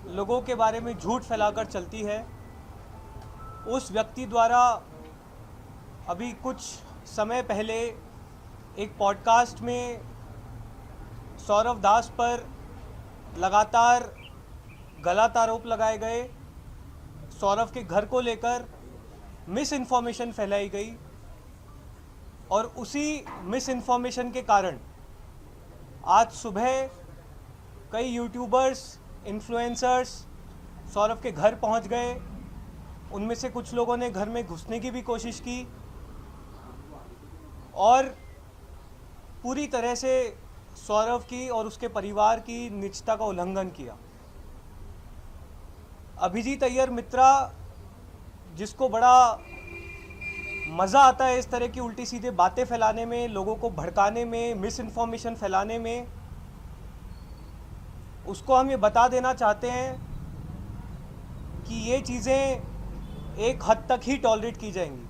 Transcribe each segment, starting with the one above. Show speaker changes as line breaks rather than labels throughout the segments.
लोगों के बारे में झूठ फैलाकर चलती है, उस व्यक्ति द्वारा अभी कुछ समय पहले एक पॉडकास्ट में सौरव दास पर लगातार गलत आरोप लगाए गए, सौरव के घर को लेकर मिस इन्फॉर्मेशन फैलाई गई और उसी मिस इन्फॉर्मेशन के कारण आज सुबह कई यूट्यूबर्स, इन्फ्लुएंसर्स सौरव के घर पहुंच गए। उनमें से कुछ लोगों ने घर में घुसने की भी कोशिश की और पूरी तरह से सौरव की और उसके परिवार की निजता का उल्लंघन किया। अभिजीत अय्यर मित्रा, जिसको बड़ा मज़ा आता है इस तरह की उल्टी सीधे बातें फैलाने में, लोगों को भड़काने में, मिस इन्फॉर्मेशन फैलाने में, उसको हम ये बता देना चाहते हैं कि ये चीज़ें एक हद तक ही टॉलरेट की जाएंगी।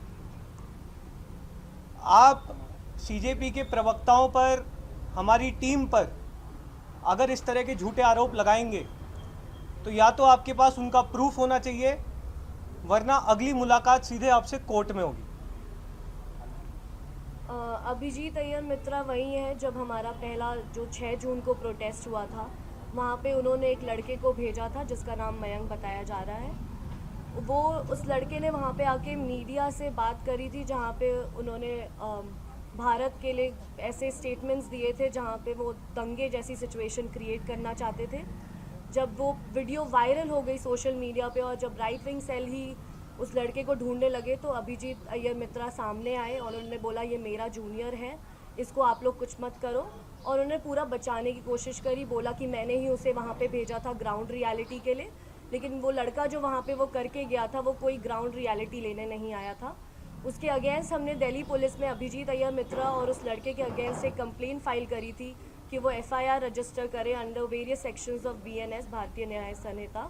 आप सीजेपी के प्रवक्ताओं पर, हमारी टीम पर अगर इस तरह के झूठे आरोप लगाएंगे तो या तो आपके पास उनका प्रूफ होना चाहिए, वरना अगली मुलाकात सीधे आपसे कोर्ट में होगी।
अभिजीत अय्यर मित्रा वही है जब हमारा पहला जो 6 जून को प्रोटेस्ट हुआ था, वहाँ पे उन्होंने एक लड़के को भेजा था जिसका नाम मयंक बताया जा रहा है। वो उस लड़के ने वहाँ पे आके मीडिया से बात करी थी, जहाँ पे उन्होंने भारत के लिए ऐसे स्टेटमेंट्स दिए थे जहाँ पे वो दंगे जैसी सिचुएशन क्रिएट करना चाहते थे। जब वो वीडियो वायरल हो गई सोशल मीडिया पे और जब राइट विंग सेल ही उस लड़के को ढूंढने लगे तो अभिजीत अय्यर मित्रा सामने आए और उन्होंने बोला ये मेरा जूनियर है, इसको आप लोग कुछ मत करो। और उन्होंने पूरा बचाने की कोशिश करी, बोला कि मैंने ही उसे वहाँ पे भेजा था ग्राउंड रियलिटी के लिए, लेकिन वो लड़का जो वहाँ पे वो करके गया था वो कोई ग्राउंड रियलिटी लेने नहीं आया था। उसके अगेंस्ट हमने दिल्ली पुलिस में अभिजीत अय्यर मित्रा और उस लड़के के अगेंस्ट एक कंप्लेंट फाइल करी थी कि वो FIR रजिस्टर करे under various sections of BNS भारतीय न्याय संहिता,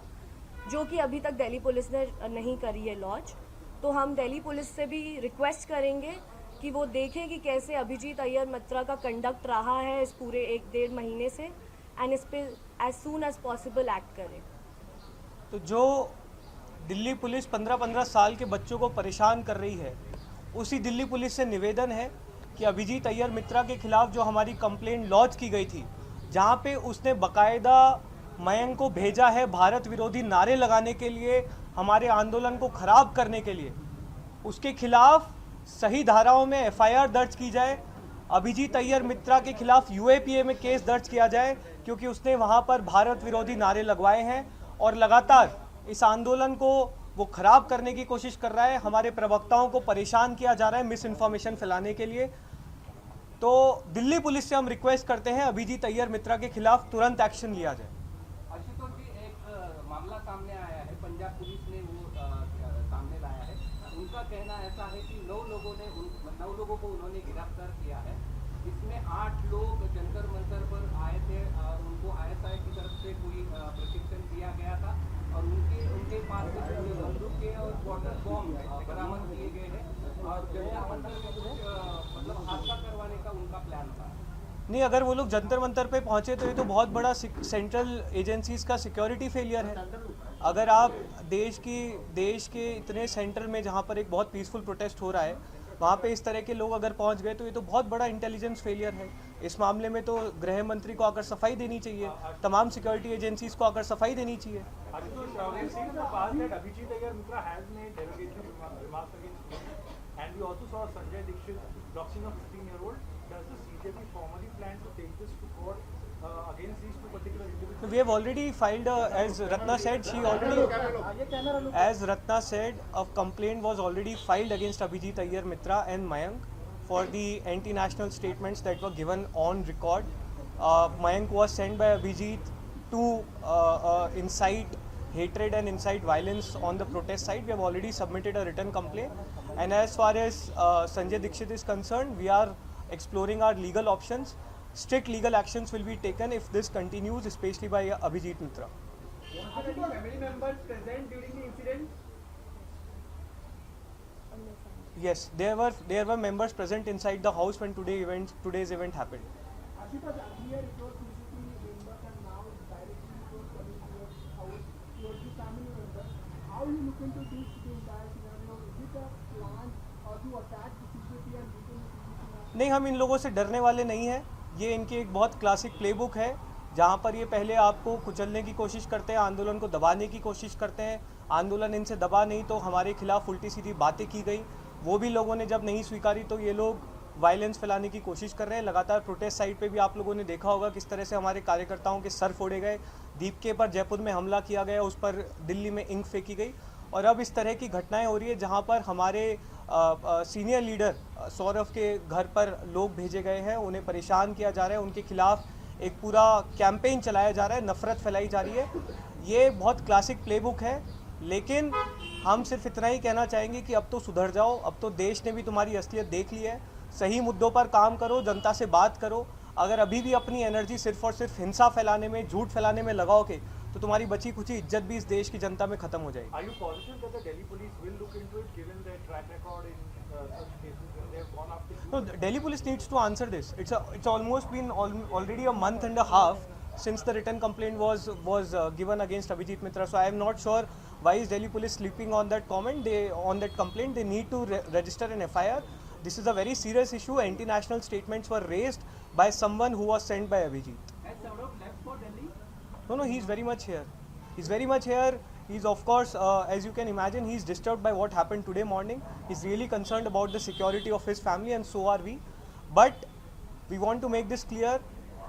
जो कि अभी तक दिल्ली पुलिस ने नहीं करी है लॉन्च। तो हम दिल्ली पुलिस से भी रिक्वेस्ट करेंगे कि वो देखें कि कैसे अभिजीत अय्यर मित्रा का कंडक्ट रहा है इस पूरे 1-1.5 महीने से, एंड इस पर as soon as possible act करें।
तो जो दिल्ली पुलिस 15-15 साल के बच्चों को परेशान कर रही है, उसी दिल्ली पुलिस से निवेदन है कि अभिजीत अय्यर मित्रा के खिलाफ जो हमारी कंप्लेंट लॉन्च की गई थी, जहां पे उसने बकायदा मयंक को भेजा है भारत विरोधी नारे लगाने के लिए, हमारे आंदोलन को खराब करने के लिए, उसके खिलाफ सही धाराओं में FIR दर्ज की जाए। अभिजीत अय्यर मित्रा के खिलाफ UAPA में केस दर्ज किया जाए, क्योंकि उसने वहां पर भारत विरोधी नारे लगवाए हैं और लगातार इस आंदोलन को वो खराब करने की कोशिश कर रहा है। हमारे प्रवक्ताओं को परेशान किया जा रहा है मिस इन्फॉर्मेशन फैलाने के लिए। तो दिल्ली पुलिस से हम रिक्वेस्ट करते हैं अभिजीत अय्यर मित्रा के खिलाफ तुरंत एक्शन लिया जाए।
आशुतोष जी, एक मामला सामने आया है, पंजाब पुलिस ने वो सामने लाया है। उनका कहना ऐसा है कि 9 लोगों को उन्होंने गिरफ्तार किया है। इसमें 8 लोग जंतर मंतर पर आए थे और उनको ISI की तरफ से कोई प्रशिक्षण दिया गया था और उनके पास से बंदूकें और वाटर बॉम्ब बरामद किए गए हैं और जंतर मंतर में कुछ मतलब हादसा करवाने का उनका प्लान था।
नहीं, अगर वो लोग जंतर मंतर पे पहुंचे तो ये तो बहुत बड़ा सेंट्रल एजेंसीज का सिक्योरिटी फेलियर है। अगर आप देश के इतने सेंटर में जहाँ पर एक बहुत पीसफुल प्रोटेस्ट हो रहा है, वहाँ पे इस तरह के लोग अगर पहुँच गए तो ये तो बहुत बड़ा इंटेलिजेंस फेलियर है। इस मामले में तो गृह मंत्री को आकर सफाई देनी चाहिए, तमाम सिक्योरिटी एजेंसीज को आकर सफाई देनी चाहिए।
And we also saw Sanjay Dixit doxing a 15-year-old. Does the CJP formally plan to take this to court against these 2 particular individuals?
We have already filed, as Ratna said, a complaint was already filed against Abhijit Ayyar Mitra and Mayank for the anti-national statements that were given on record. Mayank was sent by Abhijit to incite hatred and incite violence on the protest side. We have already submitted a written complaint, and as far as Sanjay Dixit is concerned, we are exploring our legal options. Strict legal actions will be taken if this continues, especially by Abhijit Mitra.
Are the family members present during the incident?
Yes, there were members present inside the house when today's event happened.
Ashutosh, earlier it was basically members and now directly it was coming towards house. how you look into this the entire scenario? Is it a plan or to attack the CJP and weaken the CJP?
नहीं, हम इन लोगों से डरने वाले नहीं हैं। ये इनकी एक बहुत क्लासिक प्लेबुक है, जहाँ पर ये पहले आपको कुचलने की कोशिश करते हैं, आंदोलन को दबाने की कोशिश करते हैं। आंदोलन इनसे दबा नहीं तो हमारे खिलाफ उल्टी सीधी बातें की गई, वो भी लोगों ने जब नहीं स्वीकारी तो ये लोग वायलेंस फैलाने की कोशिश कर रहे हैं। लगातार प्रोटेस्ट साइट पे भी आप लोगों ने देखा होगा किस तरह से हमारे कार्यकर्ताओं के सर फोड़े गए, दीपके पर जयपुर में हमला किया गया, उस पर दिल्ली में इंक फेंकी गई, और अब इस तरह की घटनाएं हो रही है जहां पर हमारे सीनियर लीडर सौरभ के घर पर लोग भेजे गए हैं, उन्हें परेशान किया जा रहा है, उनके खिलाफ एक पूरा कैंपेन चलाया जा रहा है, नफरत फैलाई जा रही है। ये बहुत क्लासिक प्लेबुक है, लेकिन हम सिर्फ इतना ही कहना चाहेंगे कि अब तो सुधर जाओ, अब तो देश ने भी तुम्हारी असलियत देख ली है, सही मुद्दों पर काम करो, जनता से बात करो। अगर अभी भी अपनी एनर्जी सिर्फ और सिर्फ हिंसा फैलाने में, झूठ फैलाने में लगाओगे तो तुम्हारी बची कुची इज्जत भी इस देश की जनता में खत्म हो जाएगी।
Are you positive that the Delhi police will look into it, given their track record in such cases when they have gone after you?
No, the Delhi police needs to answer this. It's almost been already a month and a half since the written complaint was given against Abhijit Mitra. So I am not sure why is Delhi police sleeping on that complaint. They need to register an FIR. This is a very serious issue. Anti-national statements were raised by someone who was sent by Abhijit.
Has Saurabh left for Delhi?
No, he's very much here. He's very much here. He's of course, as you can imagine, he's disturbed by what happened today morning. He's really concerned about the security of his family and so are we. But we want to make this clear,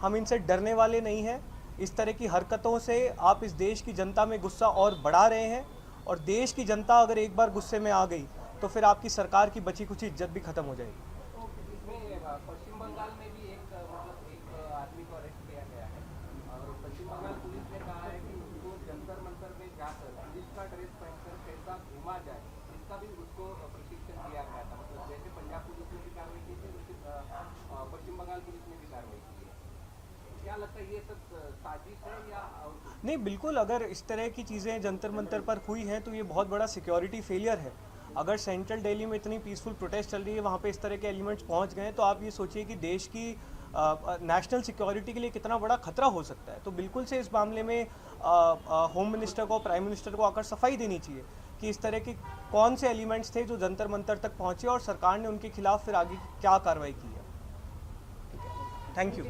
हम इनसे डरने वाले नहीं हैं। इस तरह की हरकतों से आप इस देश की जनता में गुस्सा और बढ़ा रहे हैं, और देश की जनता अगर एक बार गुस्से में आ गई तो फिर आपकी सरकार की बची कुछ इज्जत भी खत्म हो जाएगी।
इसमें पश्चिम बंगाल में भी एक आदमी को अरेस्ट किया गया है, और पश्चिम बंगाल पुलिस ने कहा है कि उसको जंतर मंतर में जाकर पुलिस का ड्रेस पहनकर कैसा घूमा जाए, इसका भी उसको प्रशिक्षण दिया गया था। मतलब जैसे पंजाब पुलिस ने भी कार्रवाई की थी, वैसे पश्चिम बंगाल पुलिस ने भी कार्रवाई की है। क्या लगता है, ये सब साजिश है या
नहीं, बिल्कुल, अगर इस तरह की चीज़ें जंतर मंतर पर हुई हैं तो ये बहुत बड़ा सिक्योरिटी फेलियर है। अगर सेंट्रल दिल्ली में इतनी पीसफुल प्रोटेस्ट चल रही है, वहाँ पे इस तरह के एलिमेंट्स पहुँच गए, तो आप ये सोचिए कि देश की नेशनल सिक्योरिटी के लिए कितना बड़ा खतरा हो सकता है। तो बिल्कुल से इस मामले में होम मिनिस्टर को, प्राइम मिनिस्टर को आकर सफाई देनी चाहिए कि इस तरह के कौन से एलिमेंट्स थे जो जंतर मंतर तक पहुँचे और सरकार ने उनके खिलाफ फिर आगे क्या कार्रवाई की है। Thank you.